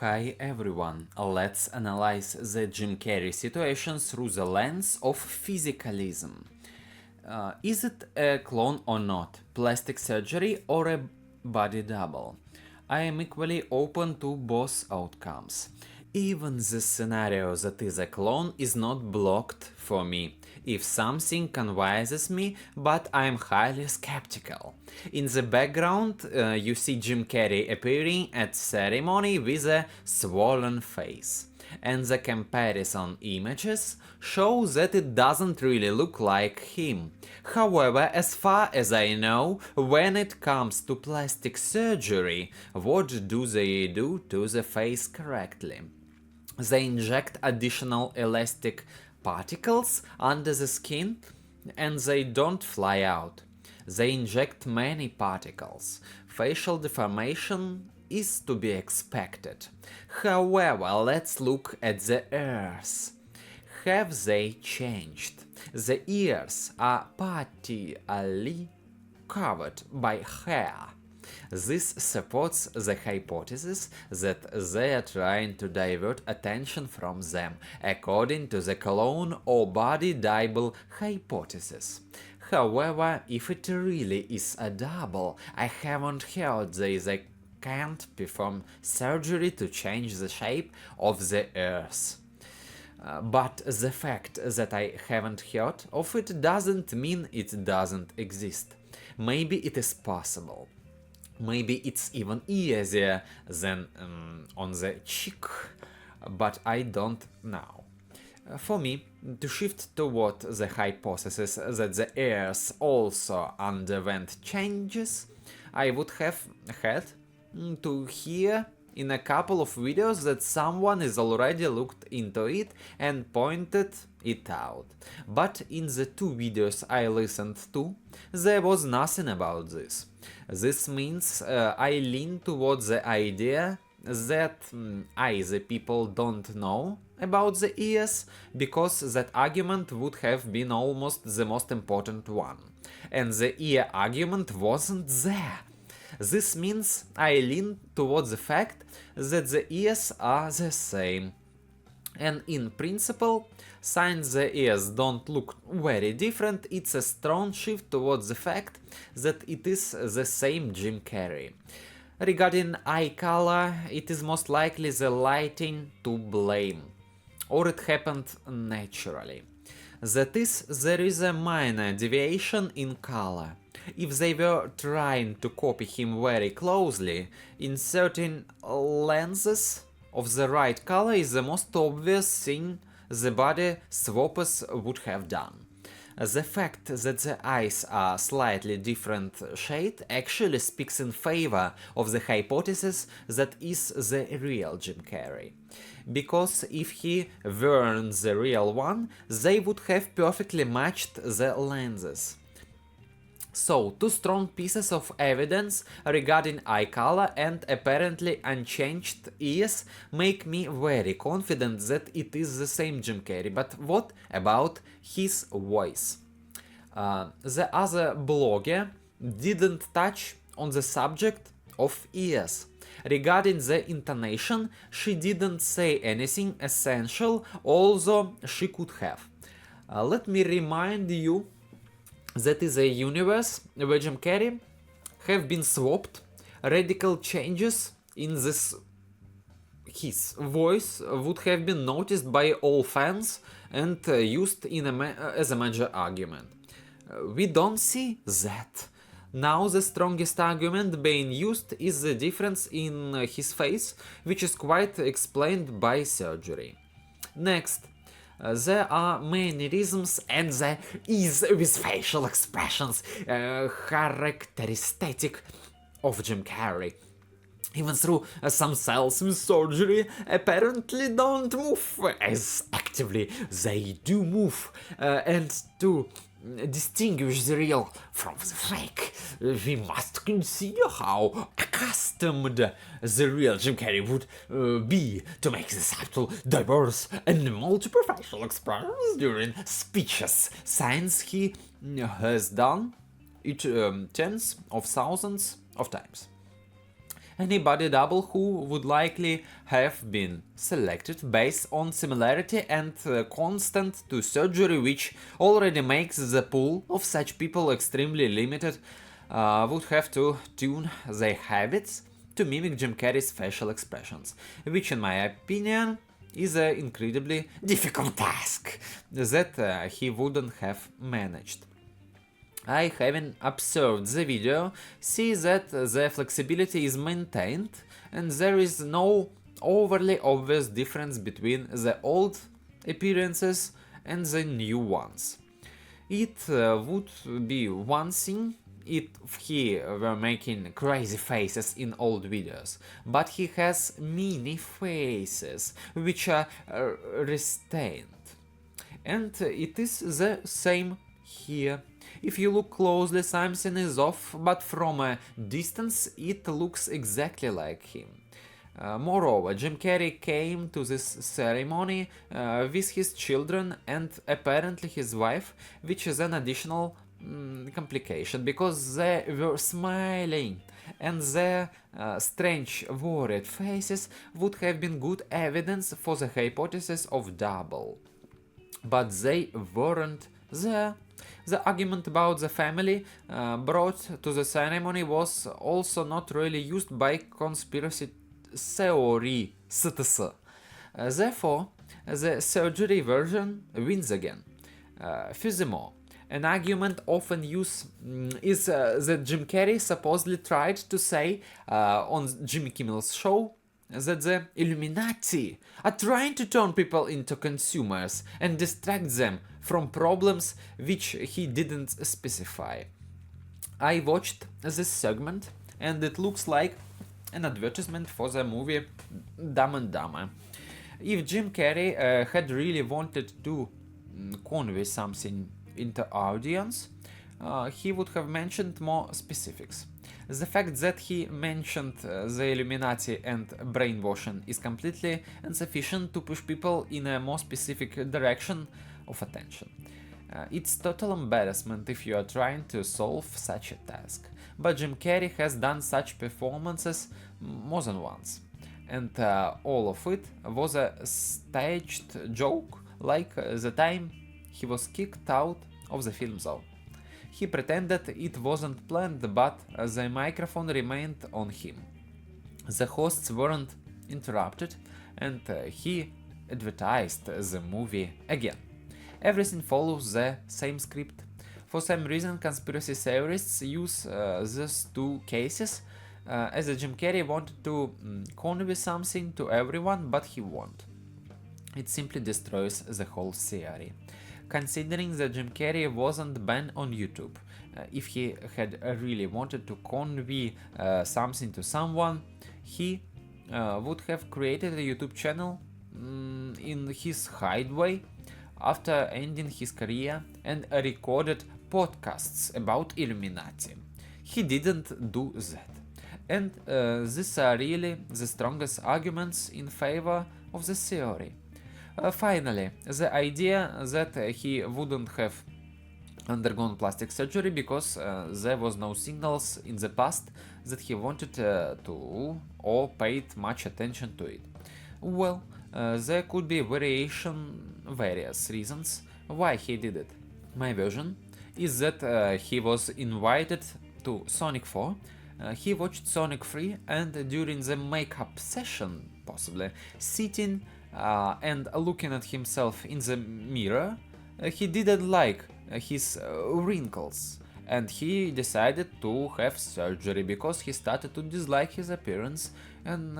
Hi everyone, let's analyze the Jim Carrey situation through the lens of physicalism. Is it a clone or not? Plastic surgery or a body double? I am equally open to both outcomes. Even the scenario that is a clone is not blocked for me if something convinces me, but I am highly skeptical. In the background, you see Jim Carrey appearing at ceremony with a swollen face. And the comparison images show that it doesn't really look like him. However, as far as I know, when it comes to plastic surgery, what do they do to the face correctly? They inject additional elastic particles under the skin and they don't fly out. They inject many particles. Facial deformation is to be expected. However, let's look at the ears. Have they changed? The ears are partially covered by hair. This supports the hypothesis that they are trying to divert attention from them, according to the clone or body double hypothesis. However, if it really is a double, I haven't heard they can't perform surgery to change the shape of the earth. But the fact that I haven't heard of it doesn't mean it doesn't exist. Maybe it is possible. Maybe it's even easier than on the cheek, but I don't know. For me, to shift toward the hypothesis that the ears also underwent changes, I would have had to hear in a couple of videos that someone has already looked into it and pointed it out. But in the two videos I listened to, there was nothing about this. This means I lean towards the idea that I, the people, don't know about the ears, because that argument would have been almost the most important one. And the ear argument wasn't there. This means I lean towards the fact that the ears are the same. And in principle, since the ears don't look very different, it's a strong shift towards the fact that it is the same Jim Carrey. Regarding eye color, it is most likely the lighting to blame, or it happened naturally. That is, there is a minor deviation in color. If they were trying to copy him very closely, inserting lenses of the right color is the most obvious thing the body swappers would have done. The fact that the eyes are slightly different shade actually speaks in favor of the hypothesis that is the real Jim Carrey. Because if he weren't the real one, they would have perfectly matched the lenses. So, two strong pieces of evidence regarding eye color and apparently unchanged ears make me very confident that it is the same Jim Carrey. But what about his voice? The other blogger didn't touch on the subject of ears. Regarding the intonation, she didn't say anything essential, although she could have. Let me remind you that is a universe where Jim Carrey have been swapped. Radical changes in this his voice would have been noticed by all fans and used in as a major argument. We don't see that. Now the strongest argument being used is the difference in his face, which is quite explained by surgery. Next, there are many reasons, and there is with facial expressions characteristic of Jim Carrey. Even through some cells with surgery apparently don't move as actively they do move, and to distinguish the real from the fake, we must consider how accustomed the real Jim Carrey would be to make the subtle, diverse, and multiple facial expressions during speeches, since he has done it tens of thousands of times. any body double who would likely have been selected based on similarity and constant to surgery, which already makes the pool of such people extremely limited, would have to tune their habits to mimic Jim Carrey's facial expressions, which in my opinion is an incredibly difficult task that he wouldn't have managed. I, having observed the video, see that the flexibility is maintained and there is no overly obvious difference between the old appearances and the new ones. It would be one thing if he were making crazy faces in old videos, but he has many faces which are restrained. And it is the same here. If you look closely, something is off, but from a distance it looks exactly like him. Moreover, Jim Carrey came to this ceremony with his children and apparently his wife, which is an additional complication because they were smiling and their strange worried faces would have been good evidence for the hypothesis of double. But they weren't there. The argument about the family brought to the ceremony was also not really used by conspiracy theorists. Therefore, the surgery version wins again. Furthermore, an argument often used is that Jim Carrey supposedly tried to say on Jimmy Kimmel's show that the Illuminati are trying to turn people into consumers and distract them from problems which he didn't specify. I watched this segment and it looks like an advertisement for the movie Dumb and Dumber. If Jim Carrey had really wanted to convey something into audience, he would have mentioned more specifics. The fact that he mentioned the Illuminati and brainwashing is completely insufficient to push people in a more specific direction of attention. It's total embarrassment if you are trying to solve such a task, but Jim Carrey has done such performances more than once, and all of it was a staged joke, like the time he was kicked out of the film zone. He pretended it wasn't planned, but the microphone remained on him. The hosts weren't interrupted, and he advertised the movie again. Everything follows the same script. For some reason, conspiracy theorists use these two cases as Jim Carrey wanted to convey something to everyone, but he won't. It simply destroys the whole theory. Considering that Jim Carrey wasn't banned on YouTube, if he had really wanted to convey something to someone, he would have created a YouTube channel in his hideaway after ending his career and recorded podcasts about Illuminati. He didn't do that. And these are really the strongest arguments in favor of the theory. Finally, the idea that he wouldn't have undergone plastic surgery because there was no signals in the past that he wanted to or paid much attention to it. Well, there could be various reasons why he did it. My version is that he was invited to Sonic 4, he watched Sonic 3 and during the makeup session, possibly, sitting and looking at himself in the mirror, he didn't like his wrinkles and he decided to have surgery because he started to dislike his appearance and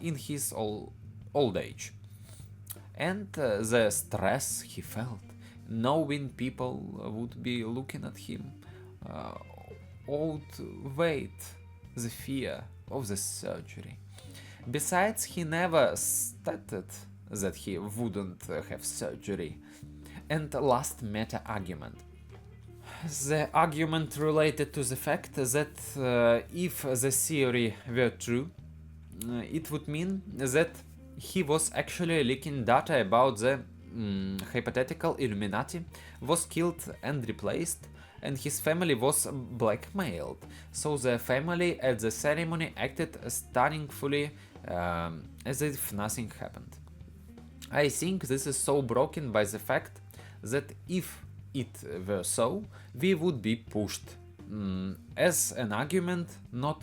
in his old age. And the stress he felt, knowing people would be looking at him, outweighed the fear of the surgery. Besides, he never stated that he wouldn't have surgery. And last meta-argument. The argument related to the fact that if the theory were true, it would mean that he was actually leaking data about the hypothetical Illuminati, was killed and replaced, and his family was blackmailed. So the family at the ceremony acted stunningly as if nothing happened. I think this is so broken by the fact that if it were so, we would be pushed as an argument, not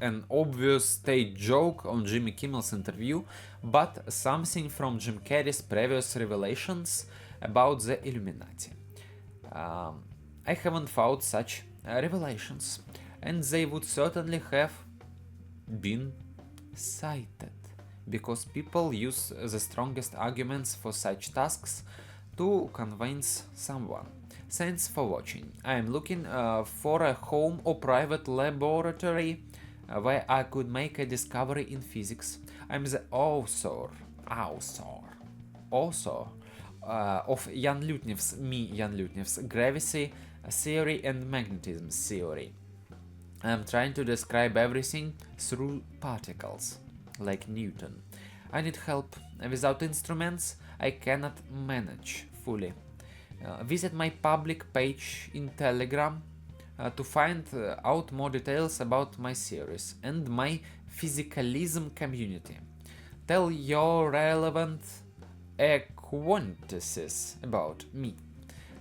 an obvious stage joke on Jimmy Kimmel's interview, but something from Jim Carrey's previous revelations about the Illuminati. I haven't found such revelations, and they would certainly have been cited, because people use the strongest arguments for such tasks to convince someone. Thanks for watching. I am looking for a home or private laboratory where I could make a discovery in physics. I'm the author of Jan Lutnev's gravity theory and magnetism theory. I'm trying to describe everything through particles, like Newton. I need help. Without instruments, I cannot manage fully. Visit my public page in Telegram to find out more details about my series and my Physicalism community. Tell your relevant acquaintances about me.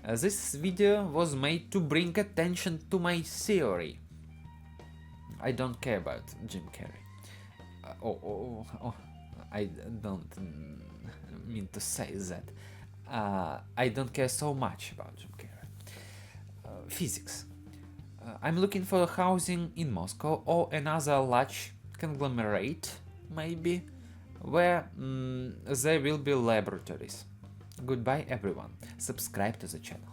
This video was made to bring attention to my theory. I don't care about Jim Carrey. I don't mean to say that. I don't care so much about Jim Carrey. Physics. I'm looking for housing in Moscow or another large conglomerate, maybe, where there will be laboratories. Goodbye everyone. Subscribe to the channel.